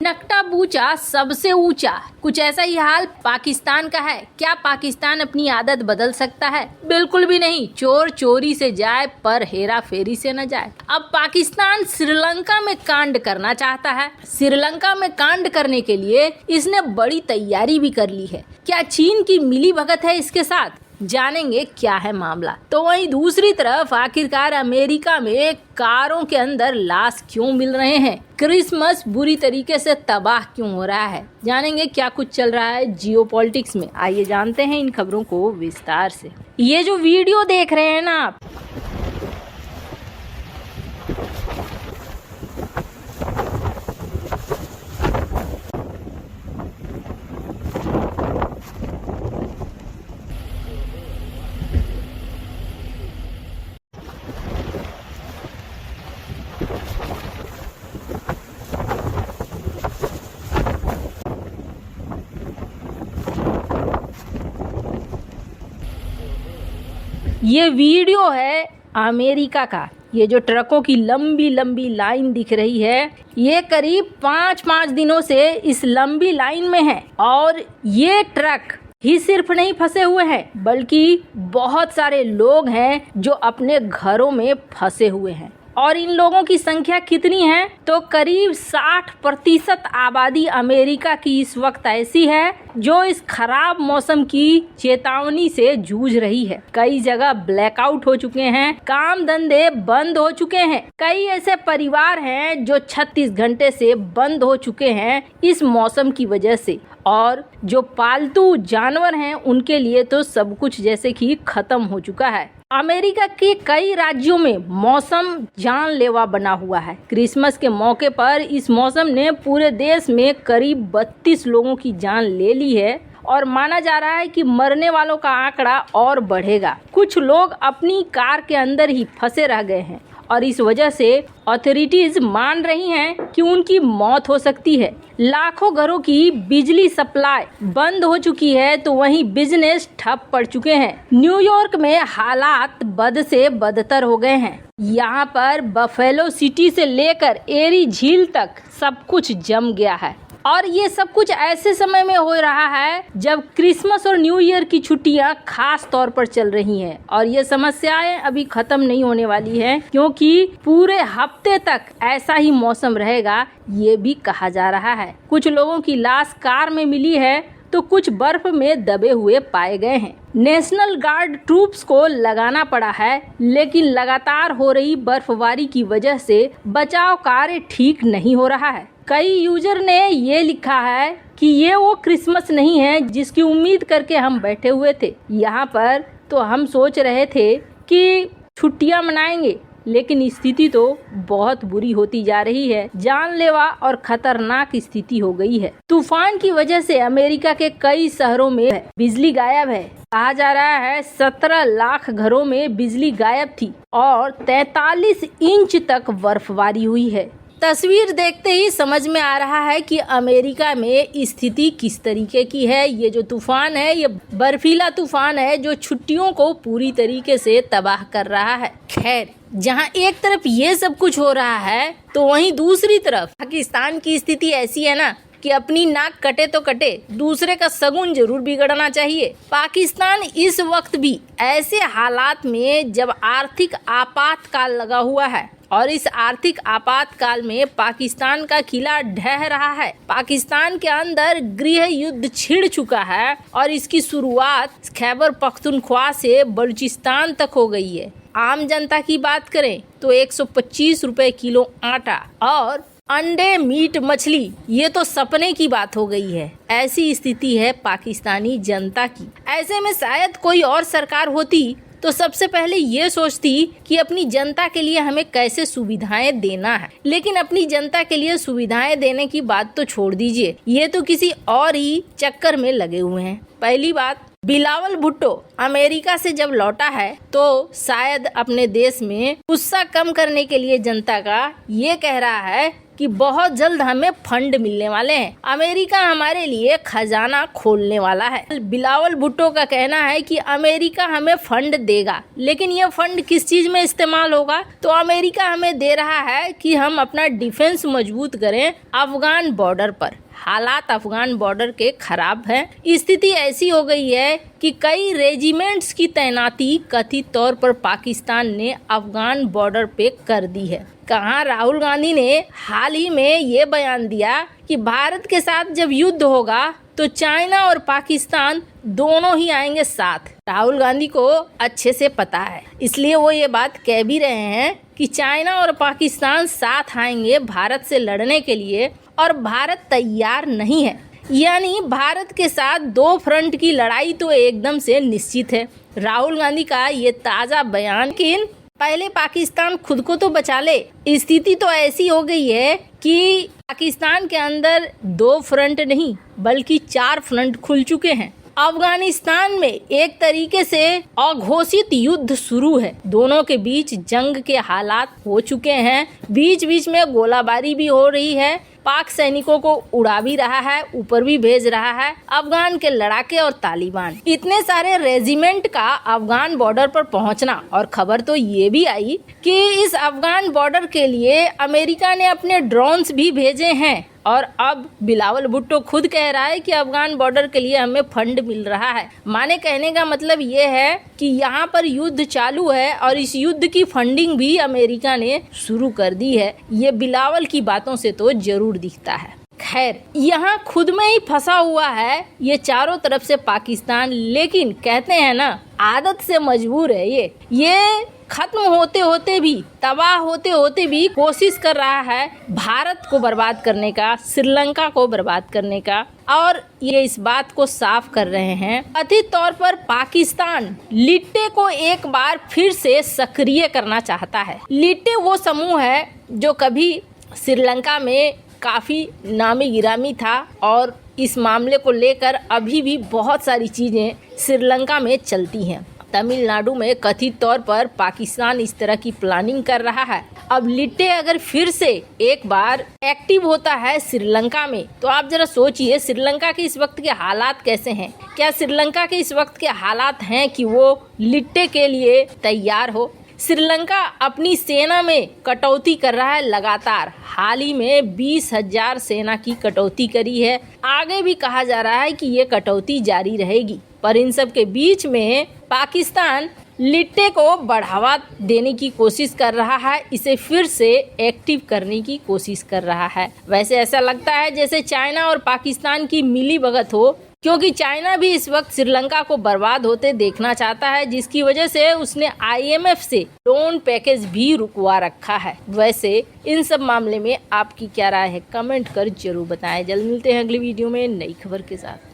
नकटा Bucha सबसे ऊंचा, कुछ ऐसा ही हाल पाकिस्तान का है। क्या पाकिस्तान अपनी आदत बदल सकता है? बिल्कुल भी नहीं। चोर चोरी से जाए पर हेरा फेरी से न जाए। अब पाकिस्तान श्रीलंका में कांड करना चाहता है। श्रीलंका में कांड करने के लिए इसने बड़ी तैयारी भी कर ली है। क्या चीन की मिली भगत है इसके साथ? जानेंगे क्या है मामला। तो वहीं दूसरी तरफ आखिरकार अमेरिका में कारों के अंदर लाश क्यों मिल रहे हैं? क्रिसमस बुरी तरीके से तबाह क्यों हो रहा है? जानेंगे क्या कुछ चल रहा है जियोपॉलिटिक्स में। आइए जानते हैं इन खबरों को विस्तार से। ये जो वीडियो देख रहे हैं ना आप, ये वीडियो है अमेरिका का। ये जो ट्रकों की लंबी लंबी लाइन दिख रही है, ये करीब 5 दिनों से इस लंबी लाइन में है। और ये ट्रक ही सिर्फ नहीं फंसे हुए हैं, बल्कि बहुत सारे लोग हैं जो अपने घरों में फंसे हुए हैं। और इन लोगों की संख्या कितनी है? तो करीब 60% आबादी अमेरिका की इस वक्त ऐसी है जो इस खराब मौसम की चेतावनी से जूझ रही है। कई जगह ब्लैकआउट हो चुके हैं, काम धंधे बंद हो चुके हैं। कई ऐसे परिवार हैं जो 36 घंटे से बंद हो चुके हैं इस मौसम की वजह से। और जो पालतू जानवर हैं उनके लिए तो सब कुछ जैसे कि खत्म हो चुका है। अमेरिका के कई राज्यों में मौसम जानलेवा बना हुआ है। क्रिसमस के मौके पर इस मौसम ने पूरे देश में करीब 32 लोगों की जान ले ली है और माना जा रहा है कि मरने वालों का आंकड़ा और बढ़ेगा। कुछ लोग अपनी कार के अंदर ही फंसे रह गए हैं और इस वजह से अथॉरिटीज मान रही हैं कि उनकी मौत हो सकती है। लाखों घरों की बिजली सप्लाई बंद हो चुकी है, तो वहीं बिजनेस ठप पड़ चुके हैं। न्यूयॉर्क में हालात बद से बदतर हो गए हैं। यहाँ पर बफेलो सिटी से लेकर एरी झील तक सब कुछ जम गया है। और ये सब कुछ ऐसे समय में हो रहा है जब क्रिसमस और न्यू ईयर की छुट्टियां खास तौर पर चल रही हैं। और ये समस्याएं अभी खत्म नहीं होने वाली हैं, क्योंकि पूरे हफ्ते तक ऐसा ही मौसम रहेगा, ये भी कहा जा रहा है। कुछ लोगों की लाश कार में मिली है तो कुछ बर्फ में दबे हुए पाए गए हैं। नेशनल गार्ड ट्रूप्स को लगाना पड़ा है, लेकिन लगातार हो रही बर्फबारी की वजह से बचाव कार्य ठीक नहीं हो रहा है। कई यूजर ने ये लिखा है कि ये वो क्रिसमस नहीं है जिसकी उम्मीद करके हम बैठे हुए थे। यहाँ पर तो हम सोच रहे थे कि छुट्टियां मनाएंगे, लेकिन स्थिति तो बहुत बुरी होती जा रही है। जानलेवा और खतरनाक स्थिति हो गई है। तूफान की वजह से अमेरिका के कई शहरों में बिजली गायब है। कहा जा रहा है 17 लाख घरों में बिजली गायब थी और 43 इंच तक बर्फबारी हुई है। तस्वीर देखते ही समझ में आ रहा है कि अमेरिका में स्थिति किस तरीके की है। ये जो तूफान है, ये बर्फीला तूफान है जो छुट्टियों को पूरी तरीके से तबाह कर रहा है। खैर, जहां एक तरफ ये सब कुछ हो रहा है, तो वहीं दूसरी तरफ पाकिस्तान की स्थिति ऐसी है ना कि अपनी नाक कटे तो कटे, दूसरे का शगुन जरूर बिगड़ना चाहिए। पाकिस्तान इस वक्त भी ऐसे हालात में जब आर्थिक आपातकाल लगा हुआ है, और इस आर्थिक आपातकाल में पाकिस्तान का किला ढह रहा है। पाकिस्तान के अंदर गृह युद्ध छिड़ चुका है और इसकी शुरुआत खैबर पख्तूनख्वा से बलूचिस्तान तक हो गई है। आम जनता की बात करें तो 125 रुपए किलो आटा और अंडे, मीट, मछली, ये तो सपने की बात हो गई है। ऐसी स्थिति है पाकिस्तानी जनता की। ऐसे में शायद कोई और सरकार होती तो सबसे पहले ये सोचती कि अपनी जनता के लिए हमें कैसे सुविधाएं देना है। लेकिन अपनी जनता के लिए सुविधाएं देने की बात तो छोड़ दीजिए, ये तो किसी और ही चक्कर में लगे हुए हैं। पहली बात, बिलावल भुट्टो अमेरिका से जब लौटा है तो शायद अपने देश में गुस्सा कम करने के लिए जनता का ये कह रहा है कि बहुत जल्द हमें फंड मिलने वाले हैं, अमेरिका हमारे लिए खजाना खोलने वाला है। बिलावल भुट्टो का कहना है कि अमेरिका हमें फंड देगा, लेकिन ये फंड किस चीज में इस्तेमाल होगा? तो अमेरिका हमें दे रहा है कि हम अपना डिफेंस मजबूत करें अफगान बॉर्डर पर। हालात अफगान बॉर्डर के खराब हैं। स्थिति ऐसी हो गई है कि कई रेजिमेंट्स की तैनाती कथित तौर पर पाकिस्तान ने अफगान बॉर्डर पे कर दी है। कहाँ राहुल गांधी ने हाल ही में ये बयान दिया कि भारत के साथ जब युद्ध होगा तो चाइना और पाकिस्तान दोनों ही आएंगे साथ। राहुल गांधी को अच्छे से पता है, इसलिए वो ये बात कह भी रहे हैं कि चाइना और पाकिस्तान साथ आएंगे भारत से लड़ने के लिए, और भारत तैयार नहीं है। यानी भारत के साथ दो फ्रंट की लड़ाई तो एकदम से निश्चित है। राहुल गांधी का ये ताज़ा बयान, लेकिन पहले पाकिस्तान खुद को तो बचा ले। स्थिति तो ऐसी हो गई है कि पाकिस्तान के अंदर दो फ्रंट नहीं बल्कि 4 फ्रंट खुल चुके हैं। अफगानिस्तान में एक तरीके से अघोषित युद्ध शुरू है। दोनों के बीच जंग के हालात हो चुके हैं। बीच बीच में गोलाबारी भी हो रही है। पाक सैनिकों को उड़ा भी रहा है, ऊपर भी भेज रहा है अफगान के लड़ाके और तालिबान। इतने सारे रेजिमेंट का अफगान बॉर्डर पर पहुंचना, और खबर तो ये भी आई कि इस अफगान बॉर्डर के लिए अमेरिका ने अपने ड्रोन्स भी भेजे हैं। और अब बिलावल भुट्टो खुद कह रहा है कि अफगान बॉर्डर के लिए हमें फंड मिल रहा है। माने कहने का मतलब ये है कि यहाँ पर युद्ध चालू है और इस युद्ध की फंडिंग भी अमेरिका ने शुरू कर दी है। ये बिलावल की बातों से तो जरूर दिखता है। खैर, यहाँ खुद में ही फंसा हुआ है ये चारों तरफ से पाकिस्तान, लेकिन कहते हैं ना, आदत से मजबूर है ये खत्म होते होते भी, तबाह होते होते भी कोशिश कर रहा है भारत को बर्बाद करने का, श्रीलंका को बर्बाद करने का। और ये इस बात को साफ कर रहे हैं, कथित तौर पर पाकिस्तान लिट्टे को एक बार फिर से सक्रिय करना चाहता है। लिट्टे वो समूह है जो कभी श्रीलंका में काफ़ी नामी गिरामी था, और इस मामले को लेकर अभी भी बहुत सारी चीज़ें श्रीलंका में चलती हैं। तमिलनाडु में कथित तौर पर पाकिस्तान इस तरह की प्लानिंग कर रहा है। अब लिट्टे अगर फिर से एक बार एक्टिव होता है श्रीलंका में, तो आप जरा सोचिए श्रीलंका के इस वक्त के हालात कैसे हैं। क्या श्रीलंका के इस वक्त के हालात हैं कि वो लिट्टे के लिए तैयार हो? श्रीलंका अपनी सेना में कटौती कर रहा है लगातार। हाल ही में 20,000 सेना की कटौती करी है। आगे भी कहा जा रहा है कि ये कटौती जारी रहेगी। पर इन सब के बीच में पाकिस्तान लिट्टे को बढ़ावा देने की कोशिश कर रहा है, इसे फिर से एक्टिव करने की कोशिश कर रहा है। वैसे ऐसा लगता है जैसे चाइना और पाकिस्तान की मिलीभगत हो, क्योंकि चाइना भी इस वक्त श्रीलंका को बर्बाद होते देखना चाहता है, जिसकी वजह से उसने IMF से लोन पैकेज भी रुकवा रखा है। वैसे इन सब मामले में आपकी क्या राय है, कमेंट कर जरूर बताएं। जल्द मिलते हैं अगली वीडियो में नई खबर के साथ।